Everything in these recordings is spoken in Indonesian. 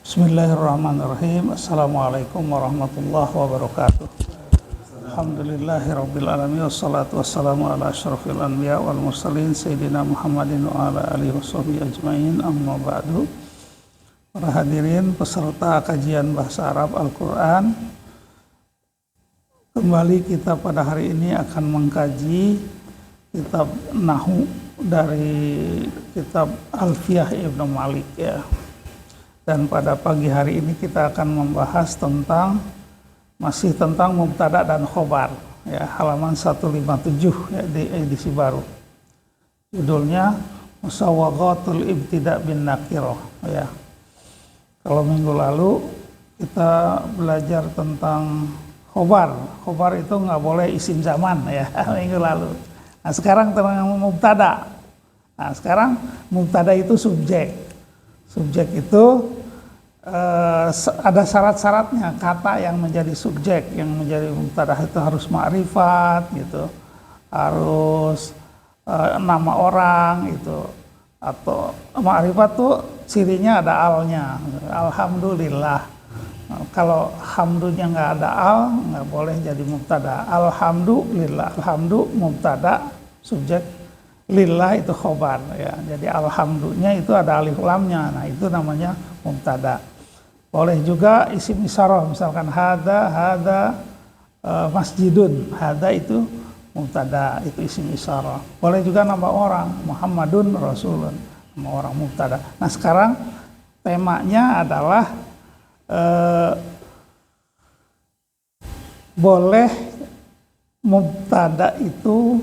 Bismillahirrahmanirrahim. Assalamualaikum warahmatullahi wabarakatuh. Alhamdulillahirabbil alamin wassalatu wassalamu ala asyrofil anbiya wal mursalin sayyidina Muhammadin wa ala alihi washabbihi ajmain. Amma ba'du. Para hadirin peserta kajian bahasa Arab Al-Qur'an, kembali kita pada hari ini akan mengkaji kitab Nahwu dari kitab Alfiyah Ibnu Malik ya. Dan pada pagi hari ini kita akan membahas masih tentang mubtada dan khobar ya, halaman 157 ya, di edisi baru. Judulnya Musawwaghatul Ibtida' bin Nakirah ya. Kalau minggu lalu kita belajar tentang khobar. Khobar itu nggak boleh isim zaman ya minggu lalu. Nah, sekarang tentang mubtada. Nah, sekarang mubtada itu subjek. Subjek itu ada syarat-syaratnya. Kata yang menjadi subjek, yang menjadi mubtada itu harus ma'rifat gitu, harus nama orang itu, atau ma'rifat tuh cirinya ada alnya. Alhamdulillah. Kalau hamdunya nggak ada al, nggak boleh jadi mubtada. Alhamdulillah, alhamdu mubtada, subjek, lillah itu khobar ya. Jadi alhamdulillah itu ada alif lamnya. Nah, itu namanya mubtada. Boleh juga isim isyarah, misalkan hada masjidun. Hada itu mubtada, itu isim isyarah. Boleh juga nama orang, Muhammadun Rasulun, nama orang mubtada. Nah, sekarang temanya adalah boleh mubtada itu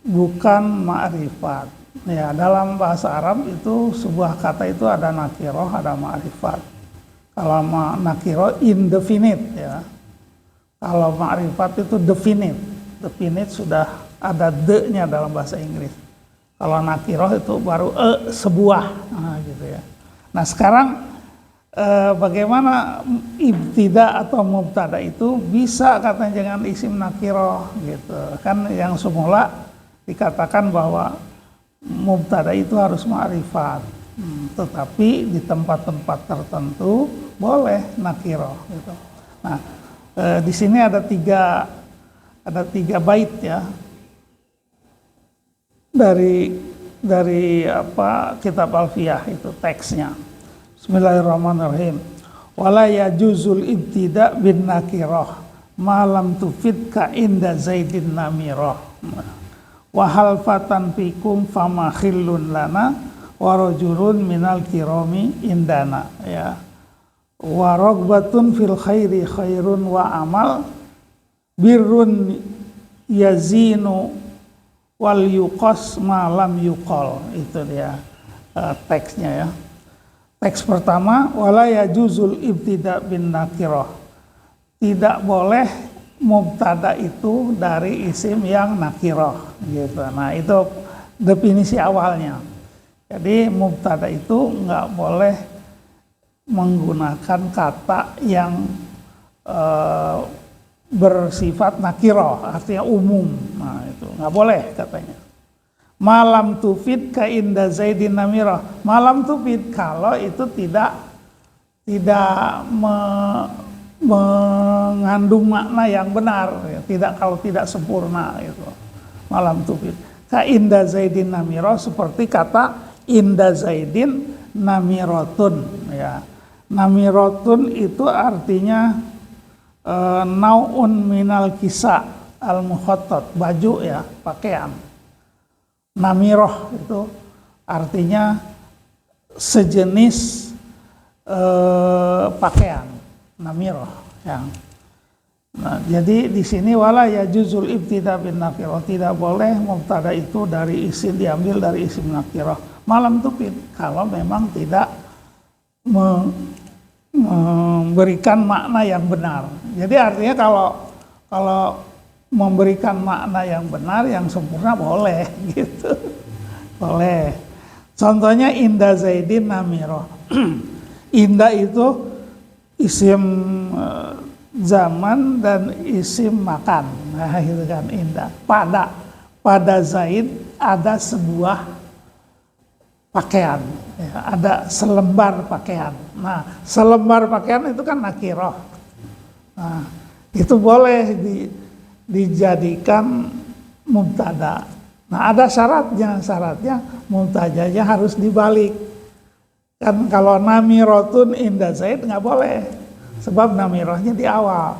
bukan ma'rifat. Ya, dalam bahasa Arab itu sebuah kata itu ada nakirah, ada ma'rifat. Kalau nakirah indefinite ya. Kalau ma'rifat itu definite. Definite sudah ada de-nya dalam bahasa Inggris. Kalau nakirah itu baru sebuah, nah, gitu ya. Nah, sekarang bagaimana ibtida atau mubtada itu bisa katanya dengan isim nakirah gitu. Kan yang semula dikatakan bahwa mubtada itu harus ma'rifat, tetapi di tempat-tempat tertentu boleh nakirah gitu. Nah, di sini ada tiga bait ya dari kitab Alfiyah itu teksnya. Bismillahirrahmanirrahim. Wala yajuzul ibtida' bin nakirah ma lam tufidka inda zaidin namirah. Wa hal fatan fikum fama khillun lana wa rajulun minal kirami indana ya. Wa ragbatun fil khairi khairun wa amal birrun yazinu wal yuqas ma lam yuqal. Itu dia teksnya ya. Teks pertama, wala yajuzul ibtida' bin nakirah. Tidak boleh mubtada itu dari isim yang nakirah gitu. Nah, itu definisi awalnya. Jadi mubtada itu nggak boleh menggunakan kata yang bersifat nakirah, artinya umum. Nah, itu nggak boleh katanya. Malam tufid ka inda zaidin namirah. Malam tufid kalau itu tidak mengandung makna yang benar, ya. Kalau tidak sempurna itu. Malam tufid ka inda zaidin namirah, seperti kata inda zaidin namiratun ya. Namiratun itu artinya nau'un minal kisa al mukhattat, baju ya, pakaian. Namirah itu artinya sejenis pakaian, namirah yang. Nah, jadi di sini wala yajuzul ibtida' bin nakirah, tidak boleh mubtada itu dari isim, diambil dari isim nakirah. Malam tufid kalau memang tidak memberikan makna yang benar. Jadi artinya kalau memberikan makna yang benar, yang sempurna boleh gitu. Boleh. Contohnya inda zaidin namirah. Inda itu isim zaman dan isim makan. Nah, itu kan inda. Pada Zaid ada sebuah pakaian, ya, ada selembar pakaian. Nah, selembar pakaian itu kan nakiroh. Nah, itu boleh dijadikan mubtada. Nah, ada syaratnya mubtadanya harus dibalik. Kan kalau namirotun inda Zaid nggak boleh, sebab namirohnya di awal.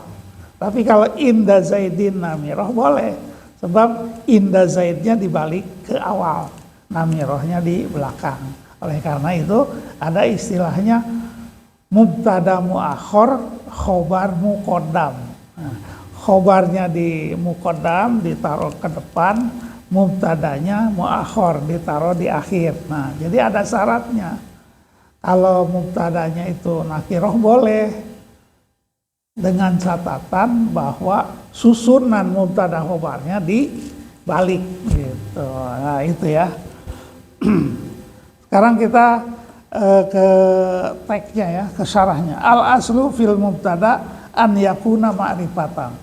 Tapi kalau inda Zaidin namiroh boleh, sebab inda Zaidnya dibalik ke awal, namirohnya di belakang. Oleh karena itu ada istilahnya mubtada muakhor, khobar muqaddam. Nah, khobarnya di muqaddam ditaruh ke depan, mubtadanya muakhor ditaruh di akhir. Nah, jadi ada syaratnya. Kalau mubtadanya itu nakiroh boleh, dengan catatan bahwa susunan mubtada khobarnya dibalik gitu. Nah, itu ya. Sekarang kita ke teksnya ya, ke syarahnya. Al aslu fil mubtada an yakuna ma'rifatan.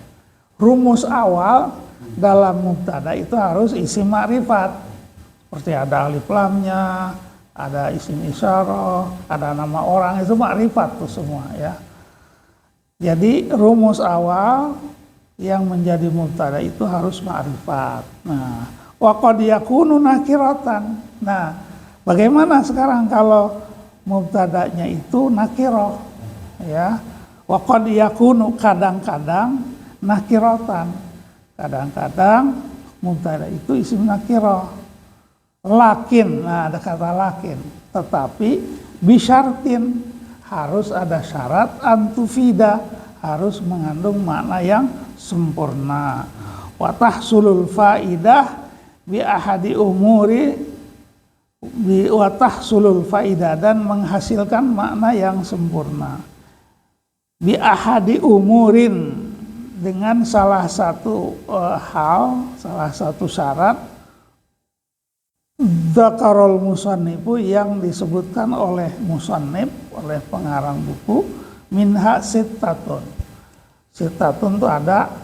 Rumus awal dalam mubtada itu harus isim ma'rifat. Seperti ada alif lamnya, ada isim isyarah, ada nama orang, itu ma'rifat tuh semua ya. Jadi rumus awal yang menjadi mubtada itu harus ma'rifat. Nah, wa qad yakunu nakiratan. Nah, bagaimana sekarang kalau mubtadanya itu nakirah? Ya. Wa qad yakunu kadang-kadang nakiratan. Kadang-kadang mubtada itu isim nakirah. Lakin, nah ada kata lakin, tetapi bisyartin, harus ada syarat antufida, harus mengandung makna yang sempurna. Wa tahsulul faidah bi ahadi umuri bi wa tahsulul faidah, dan menghasilkan makna yang sempurna. Bi ahadi umurin, dengan salah satu hal, salah satu syarat. Dzakarul musannifu, yang disebutkan oleh musannif, oleh pengarang buku, minha sittatun. Sittatun itu ada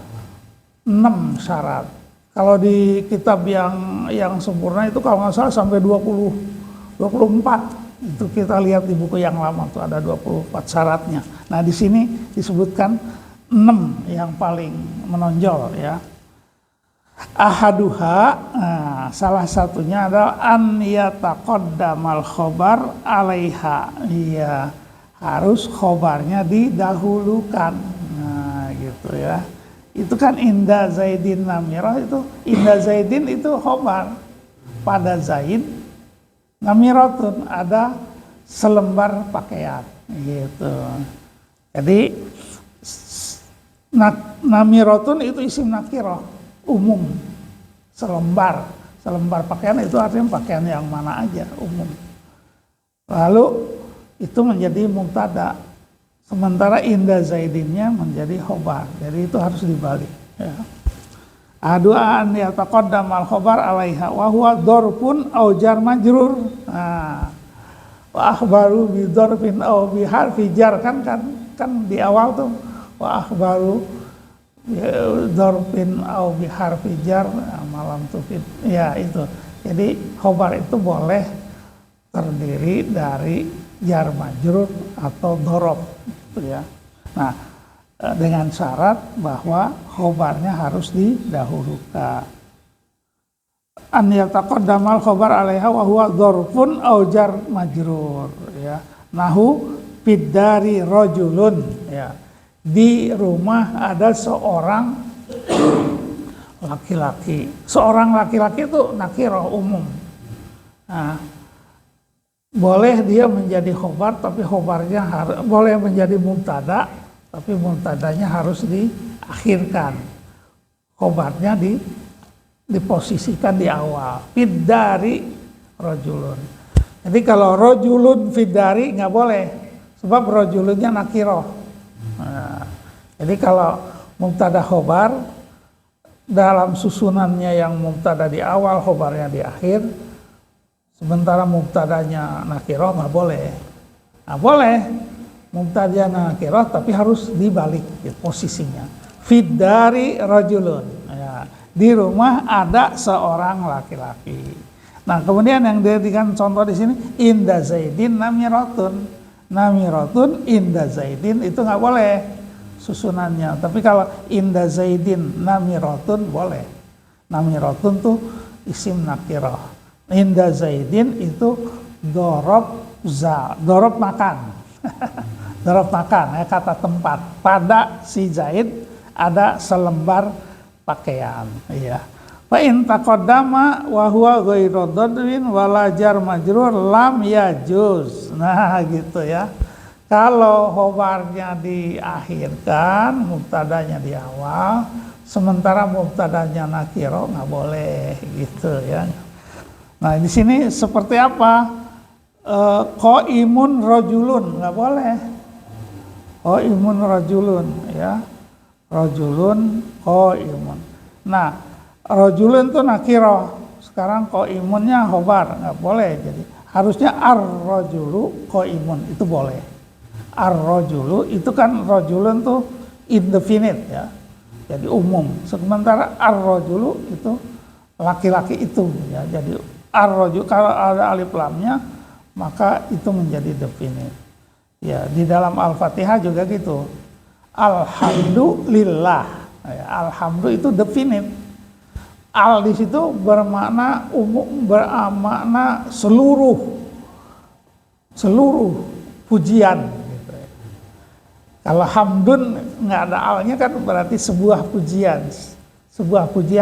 6 syarat. Kalau di kitab yang sempurna itu kalau nggak salah sampai 24. Itu kita lihat di buku yang lama tuh ada 24 syaratnya. Nah, di sini disebutkan 6 yang paling menonjol ya. Ahaduha, nah, salah satunya adalah an yataqaddamal khobar alaiha. Iya, harus khobarnya didahulukan. Nah, gitu ya. Itu kan inda Zaidin namirah, itu inda Zaidin itu khobar. Pada Zaid namiratun, ada selembar pakaian gitu. Jadi namiratun itu isim nakirah umum, selembar pakaian itu artinya pakaian yang mana aja, umum. Lalu itu menjadi mubtada, sementara inda Zaidinnya menjadi khobar, jadi itu harus dibalik ya. Adu'an yataqaddamal khobar alaiha wa huwa dzarfun au jar majrur. Nah, wa akhbaru bi dzarfin au bi harfi jar, kan di awal tuh wa akhbaru dzarfin au bi harfi jar malam tufid. Ya itu. Jadi khobar itu boleh terdiri dari jar majrur atau dzaraf gitu ya. Nah, dengan syarat bahwa khobarnya harus didahulukan. An yataqaddamal khobar alaiha wa huwa dzarfun au jar majrur ya. Nahu fiddari rajulun ya. Di rumah ada seorang laki-laki. Seorang laki-laki itu nakirah umum. Nah, boleh dia menjadi khobar, tapi khobarnya harus, boleh menjadi mubtada, tapi mubtadanya harus diakhirkan. Khobarnya diposisikan di awal. Fiddari rajulun. Jadi kalau rajulun fiddari nggak boleh, sebab rajulunnya nakirah. Nah, jadi kalau mubtada khobar dalam susunannya yang mubtada di awal, khobarnya di akhir, sementara mubtadanya nakirah nggak boleh. Nah, boleh mubtadanya nakirah tapi harus dibalik gitu, posisinya. Fiddari rajulun ya, di rumah ada seorang laki-laki. Nah, kemudian yang dijadikan contoh di sini inda zaidin namiratun. Namiratun inda zaidin itu nggak boleh susunannya. Tapi kalau inda zaidin namiratun boleh. Namiratun tuh isim nakirah. Inda zaidin itu dorob makan. Dorob makan ya, kata tempat. Pada si Zaid ada selembar pakaian, iya. Fa in taqaddama wa huwa ghairu dhadrin wala jar majrur lam yajuz. Nah, gitu ya. Kalau khobarnya diakhirkan, mubtadanya di awal, sementara mubtadanya nakiro nggak boleh, gitu ya. Nah, di sini seperti apa? Qaimun rajulun nggak boleh. Qaimun rajulun ya. Rajulun qaimun. Nah, rajulun itu nakiro. Sekarang qaimunnya khobar, nggak boleh. Jadi harusnya ar-rajulu qaimun, itu boleh. Ar-rajulu itu kan rajulun tuh indefinite ya. Jadi umum. Sementara ar-rajulu itu laki-laki itu ya. Jadi ar-rajulu kalau ada alif lamnya maka itu menjadi definite. Ya, di dalam Al-Fatihah juga gitu. Alhamdulillah. Ya, alhamdu itu definite. Al di situ bermakna umum, bermakna seluruh pujian. Gitu ya. Kalau hamdun nggak ada alnya kan berarti sebuah pujian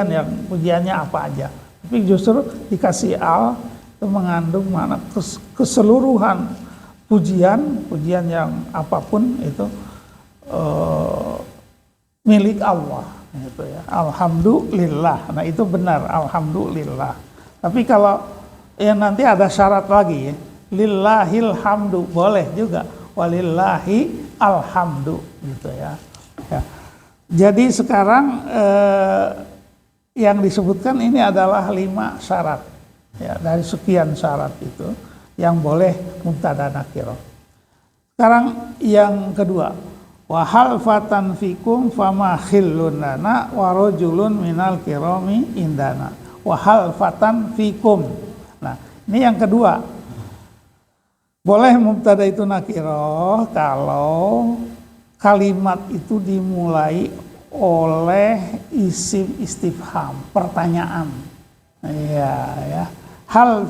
yang pujiannya apa aja. Tapi justru dikasih al itu mengandung makna keseluruhan pujian yang apapun itu milik Allah. Gitu ya. Alhamdulillah. Nah, itu benar, alhamdulillah. Tapi kalau nanti ada syarat lagi ya. Lillahil hamdu boleh juga. Walillahi alhamdu gitu ya. Ya. Jadi sekarang yang disebutkan ini adalah 5 syarat. Ya, dari sekian syarat itu yang boleh mubtada nakirah. Sekarang yang kedua, wa halfatan fikum fama khillun lana wa rajulun minal kirami indana. Wa halfatan fikum. Nah, ini yang kedua. Boleh mubtada itu nakirah kalau kalimat itu dimulai oleh isim istifham, pertanyaan. Iya, ya. Hal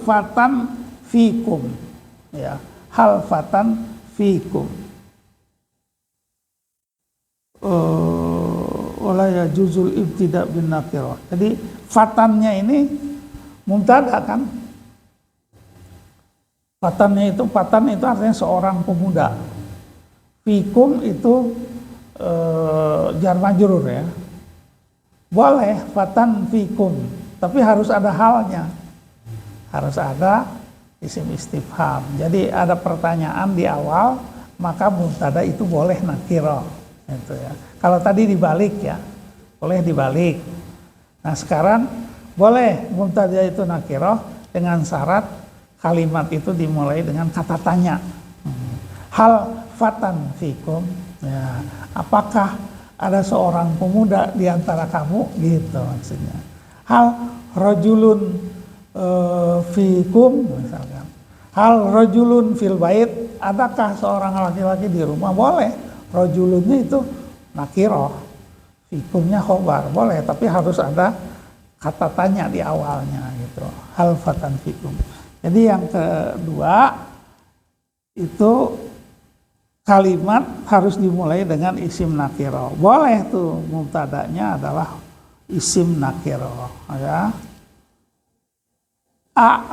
fatan fikum. Ya, hal fatan fikum. Wala yajuzul ibtida bin nakirah. Jadi fatannya ini mubtada kan? Fatan itu artinya seorang pemuda. Fikum itu jar majrur ya. Boleh fatan fikum, tapi harus ada halnya. Harus ada isim istifham. Jadi ada pertanyaan di awal, maka mubtada itu boleh nakirah. Gitu ya. Kalau tadi dibalik ya, boleh dibalik. Nah, sekarang boleh mubtada itu nakirah dengan syarat kalimat itu dimulai dengan kata tanya. Hal fatan fikum, ya, apakah ada seorang pemuda di antara kamu, gitu maksudnya. Hal rajulun fikum, misalkan. Hal rajulun fil bait, adakah seorang laki-laki di rumah? Boleh. Rajulunnya itu nakirah, fikumnya khobar, boleh, tapi harus ada kata tanya di awalnya gitu. Hal fatan fikum. Jadi yang kedua itu kalimat harus dimulai dengan isim nakirah. Boleh tuh mubtadanya adalah isim nakirah ya.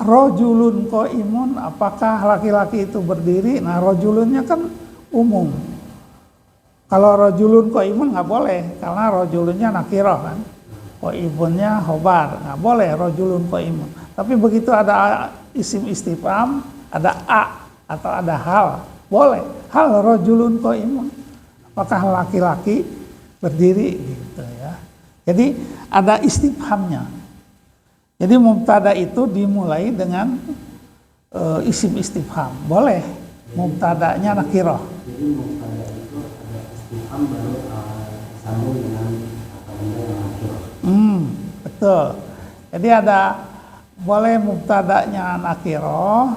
Rajulun qaimun, apakah laki-laki itu berdiri? Nah, rajulunnya kan umum. Kalau rajulun qaimun nggak boleh karena rajulunnya nakirah kan. Qaimunnya khobar, nggak boleh rajulun qaimun. Tapi begitu ada isim istifham, ada atau ada hal, boleh. Hal rajulun qaimun, apakah laki-laki berdiri gitu ya. Jadi ada istifhamnya. Jadi mubtada itu dimulai dengan isim istifham, boleh. Mubtadanya nakirah. Jadi mubtada itu ada istifham baru sambung dengan kata benda yang nakirah. Betul. Jadi ada boleh mubtada'nya nakiro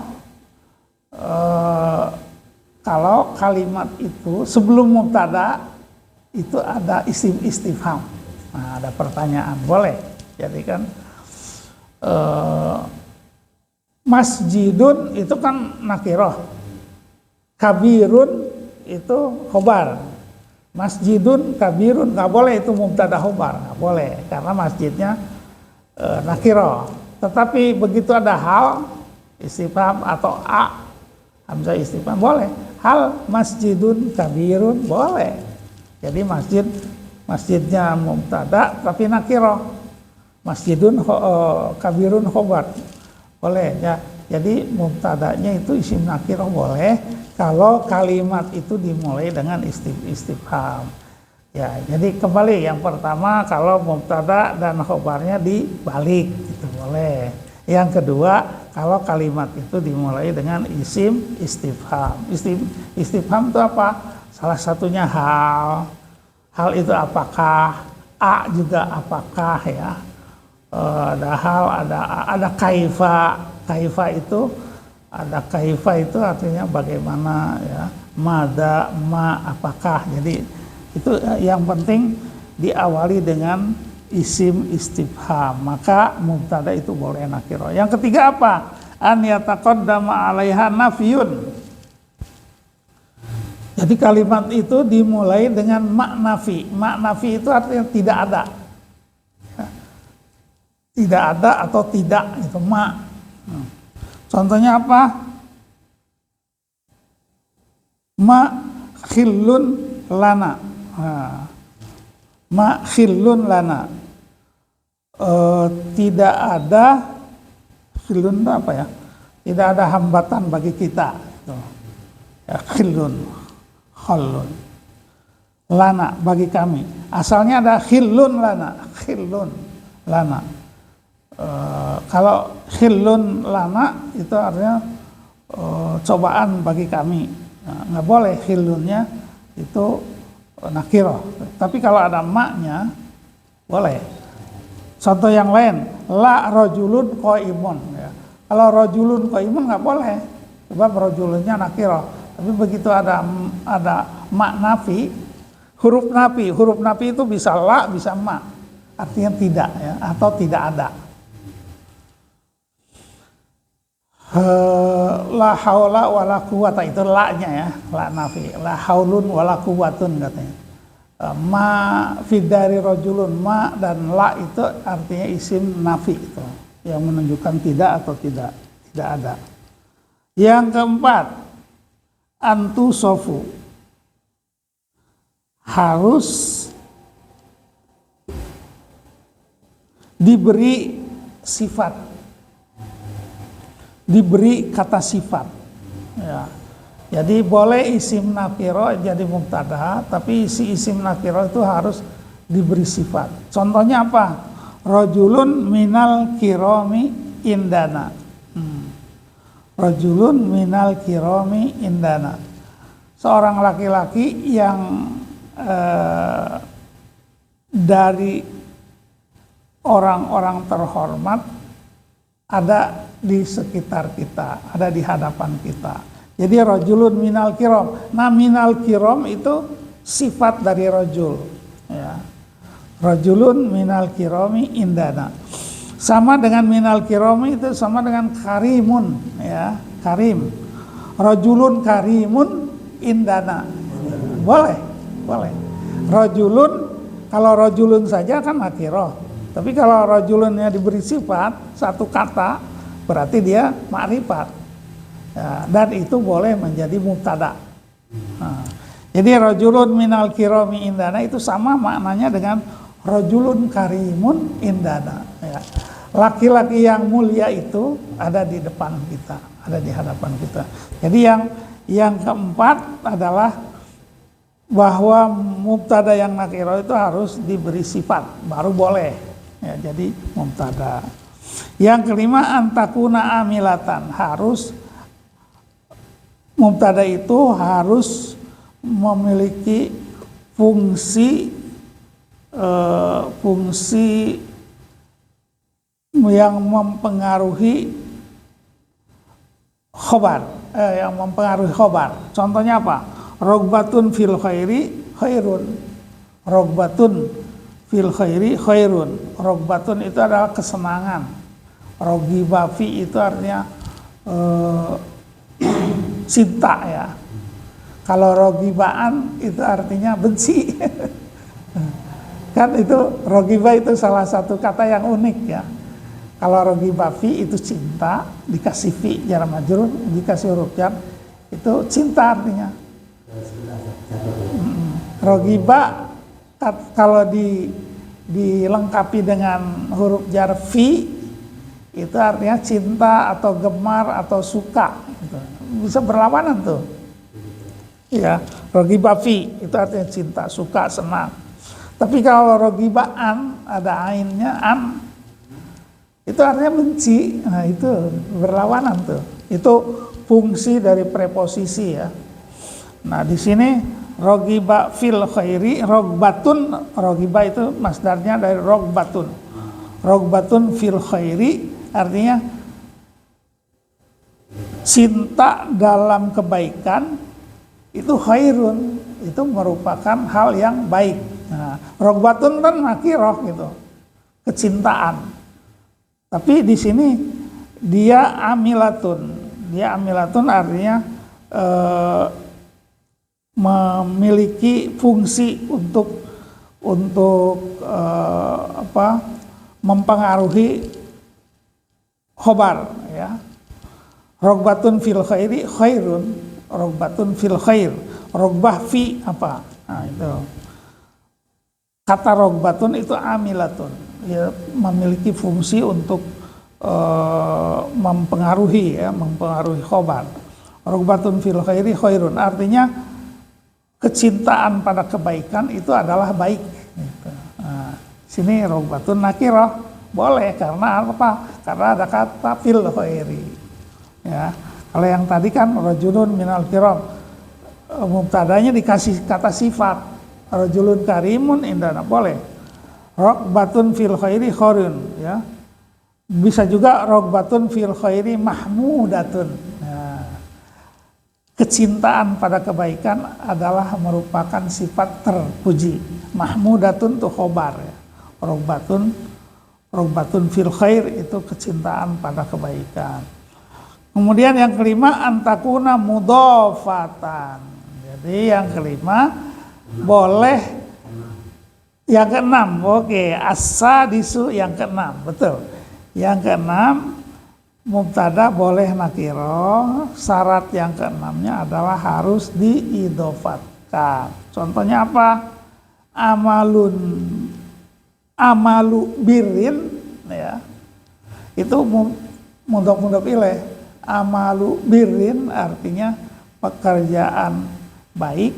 kalau kalimat itu sebelum mubtada itu ada isim istifham. Nah, ada pertanyaan, boleh. Jadi kan masjidun itu kan nakiroh, kabirun itu khobar. Masjidun kabirun nggak boleh itu mubtada khobar, nggak boleh karena masjidnya nakiroh. Tetapi begitu ada hal istifham atau hamzah istifham boleh. Hal masjidun kabirun boleh. Jadi masjidnya mubtada tapi nakiroh. Masjidun kabirun khobar boleh ya. Jadi mubtadanya itu isim nakiroh boleh kalau kalimat itu dimulai dengan istifham. Ya, jadi kembali yang pertama kalau mubtada dan khobarnya dibalik itu boleh. Yang kedua kalau kalimat itu dimulai dengan isim istifham. Istifham itu apa? Salah satunya hal. Hal itu apakah? A juga apakah ya? Ada hal, ada kaifa. Kaifa itu ada kaifa itu artinya bagaimana ya? Mada, apakah. Jadi itu yang penting diawali dengan isim istifham, maka mubtada itu boleh nakiro. Yang ketiga apa? An yataqaddama 'alaiha nafyun. Jadi kalimat itu dimulai dengan maknafi. Maknafi itu artinya tidak ada. Tidak ada atau tidak itu ma. Contohnya apa? Ma khillun lana. Ma khillun lana. Tidak ada khillun itu apa ya? Tidak ada hambatan bagi kita. Ya, khillun, khallun. Lana bagi kami. Asalnya ada khillun lana, khillun lana. Kalau khillun lana itu artinya cobaan bagi kami. Nah, nggak boleh khillunnya itu nakiro. Tapi kalau ada maknya boleh. Contoh yang lain, la rojulun qaimun ya. Kalau rojulun qaimun nggak boleh. Sebab rojulunnya nakiro. Tapi begitu ada mak nafi, huruf nafi itu bisa la, bisa ma. Artinya tidak ya, atau tidak ada. La haula wala quwata itu la-nya ya, la nafi. La haulun wala quwatun katanya. Ma fidari rojulun, ma dan la itu artinya isim nafi itu yang menunjukkan tidak atau tidak ada. Yang keempat, antu sofu harus diberi sifat, diberi kata sifat ya. Jadi boleh isim nakiro jadi mubtada, tapi isi isim nakiro itu harus diberi sifat. Contohnya apa? Rajulun minal kirami indana. Rajulun minal kirami indana. Seorang laki-laki yang dari orang-orang terhormat ada di sekitar kita, ada di hadapan kita. Jadi rajulun minal kiram. Nah, minal kiram itu sifat dari rajul ya. Rajulun minal kirami indana. Sama dengan minal kirami itu sama dengan karimun ya, karim. Rajulun karimun indana. Boleh. Rajulun, kalau rajulun saja kan nakirah. Tapi kalau rajulunnya diberi sifat satu kata berarti dia ma'rifat. Ya, dan itu boleh menjadi mubtada. Nah, jadi rajulun minal kirami indana itu sama maknanya dengan rajulun karimun indana ya. Laki-laki yang mulia itu ada di depan kita, ada di hadapan kita. Jadi yang keempat adalah bahwa mubtada yang nakiro itu harus diberi sifat baru boleh ya, jadi mubtada. Yang kelima, antakuna amilatan, harus mubtada itu harus memiliki fungsi yang mempengaruhi khobar, Contohnya apa? Rogbatun fil khairi khairun. Rogbatun fil khairi khairun. Rogbatun itu adalah kesenangan. Rogiba fi itu artinya cinta ya. Kalau rogibaan itu artinya benci. Kan itu rogiba itu salah satu kata yang unik ya. Kalau rogiba fi itu cinta, dikasih fi jar majrur, dikasih huruf jar, itu cinta artinya. Rogiba kalau dilengkapi dengan huruf jar fi itu artinya cinta atau gemar atau suka gitu. Bisa berlawanan tuh ya. Rogiba fi itu artinya cinta, suka, senang. Tapi kalau rogibaan ada ainnya an, itu artinya benci. Nah itu berlawanan tuh. Itu fungsi dari preposisi ya. Nah di sini rogiba fil khairi, rogbatun, rogiba itu masdarnya dari rogbatun. Rogbatun fil khairi artinya cinta dalam kebaikan, itu khairun, itu merupakan hal yang baik. Nah, rogbatun kan nakirah gitu, kecintaan. Tapi di sini dia amilatun. Dia amilatun artinya memiliki fungsi untuk mempengaruhi khobar ya. Rogbatun fil khairi khairun, rogbatun fil khair, rogbah fi apa? Nah itu. Kata rogbatun itu amilatun, ya, memiliki fungsi untuk mempengaruhi khobar. Rogbatun fil khairi khairun artinya kecintaan pada kebaikan itu adalah baik. Gitu. Nah, sini rogbatun nakirah boleh karena apa? Karena ada kata fil khairi. Ya, kalau yang tadi kan rajulun minal kiram, mubtadanya dikasih kata sifat, rajulun karimun indana, boleh. Rogbatun fil khairi khairun ya. Bisa juga rogbatun fil khairi mahmudatun. Nah, kecintaan pada kebaikan adalah merupakan sifat terpuji. Mahmudatun tuh khobar ya. Rogbatun fil khair itu kecintaan pada kebaikan. Kemudian yang kelima antakuna mudhofatan. Jadi yang kelima boleh, yang keenam, oke, as-sadisu yang keenam, betul. Yang keenam mubtada boleh nakiro, syarat yang keenamnya adalah harus diidhofatkan. Contohnya apa? Amalu birrin ya. Itu mudhof ilaih. Amalu birrin artinya pekerjaan baik.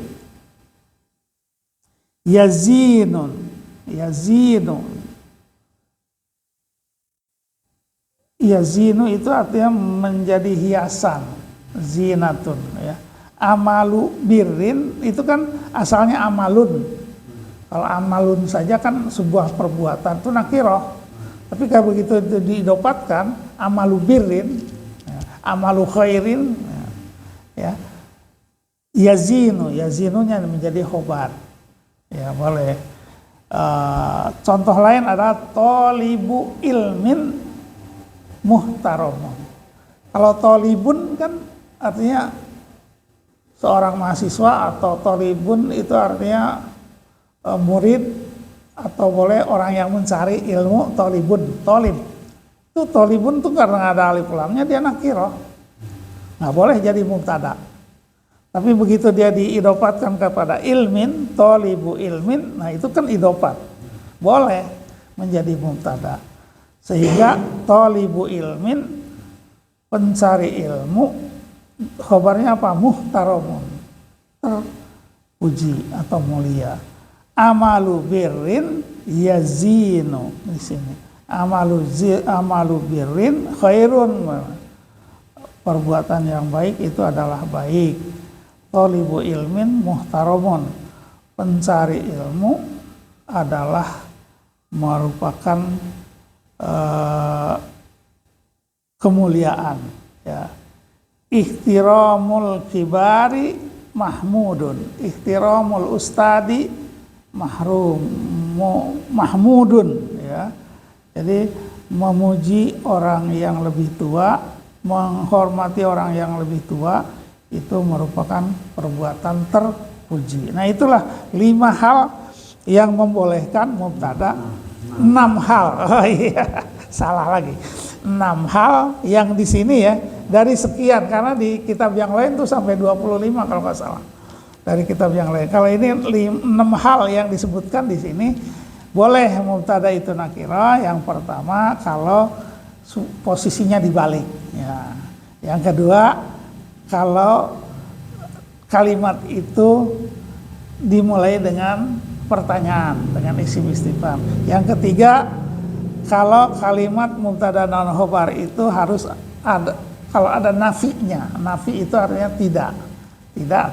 Yazinu itu artinya menjadi hiasan, zinatun ya. Amalu birrin itu kan asalnya amalun. Kalau amalun saja kan sebuah perbuatan itu nakirah. Tapi kalau begitu diidopatkan amalu birrin, ya, amalu khairin ya. Yazinunya menjadi khobar. Ya boleh. Contoh lain adalah tolibu ilmin muhtaramun. Kalau tolibun kan artinya seorang mahasiswa, atau tolibun itu artinya murid, atau boleh orang yang mencari ilmu. Tolib itu tolibun tuh karena ada alif lamnya dia nakirah, nggak boleh jadi mubtada. Tapi begitu dia diidopatkan kepada ilmin, tolibu ilmin, nah itu kan idopat, boleh menjadi mubtada. Sehingga tolibu ilmin, pencari ilmu, khabarnya apa? Muhtaramun, terpuji atau mulia. Amalu birrin yazinu di sini. Amalu birrin khairun, perbuatan yang baik itu adalah baik. Tolibu ilmin muhtaramun, pencari ilmu adalah merupakan kemuliaan, ya. Ihtiramul kibari mahmudun, ihtiramul ustadi mahmudun, ya. Jadi memuji orang yang lebih tua, menghormati orang yang lebih tua itu merupakan perbuatan terpuji. Nah, itulah 5 hal yang membolehkan mubtada. 6 hal. Oh iya, salah lagi. 6 hal yang di sini ya, dari sekian, karena di kitab yang lain tuh sampai 25 kalau nggak salah. Dari kitab yang lain. Kalau ini 6 hal yang disebutkan di sini, boleh mubtada itu nakirah. Yang pertama kalau posisinya dibalik, ya. Yang kedua kalau kalimat itu dimulai dengan pertanyaan, dengan isim istifham. Yang ketiga kalau kalimat mubtada non khobar itu harus ada, kalau ada nafinya. Nafi itu artinya tidak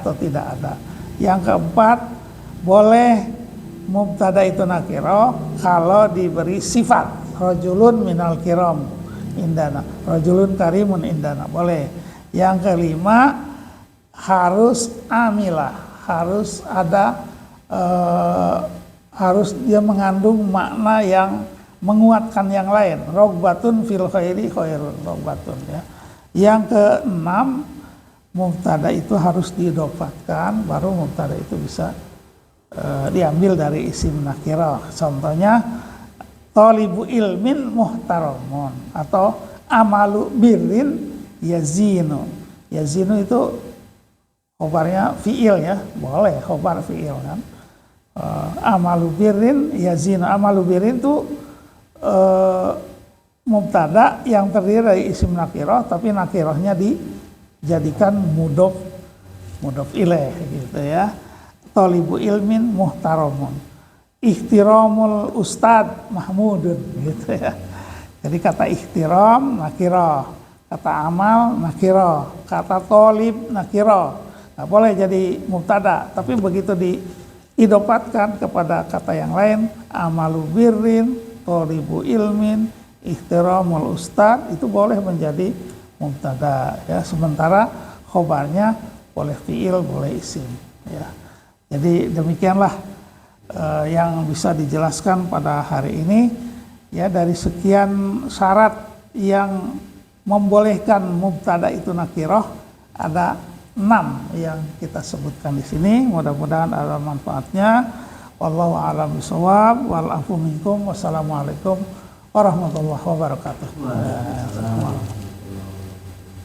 atau tidak ada. Yang keempat, boleh mubtada itu nakiro kalau diberi sifat. Rajulun minal kiram indana, rajulun karimun indana, boleh. Yang kelima, harus amilah, harus ada harus dia mengandung makna yang menguatkan yang lain. Rogbatun fil khairi khairun, rogbatun, ya. Yang keenam, mubtada itu harus diidopatkan, baru mubtada itu bisa diambil dari isim nakirah. Contohnya tolibu ilmin muhtaramun atau amalu birrin yazinu. Yazinu itu khobarnya fi'il, ya, boleh khobar fi'il kan. Amalu birrin yazinu, amalu birrin itu mubtada yang terdiri dari isim nakirah, tapi nakirahnya dijadikan mudhof ilaih gitu, ya. Tolibu ilmin muhtaramun, ihtiramul ustad mahmudun gitu, ya. Jadi kata ihtiram nakirah, kata amal nakirah, kata tolib nakirah. Nggak boleh jadi mubtada, tapi begitu diidopatkan kepada kata yang lain, amalu birrin, tolibu ilmin, ihtiramul ustad, itu boleh menjadi mubtada, ya. Sementara khobarnya boleh fi'il, boleh isim, ya. Jadi demikianlah yang bisa dijelaskan pada hari ini, ya. Dari sekian syarat yang membolehkan mubtada itu nakirah, ada 6 yang kita sebutkan di sini. Mudah-mudahan ada manfaatnya. Wallahu a'lam bishawab, wal afu minkum. Wassalamualaikum warahmatullahi wabarakatuh.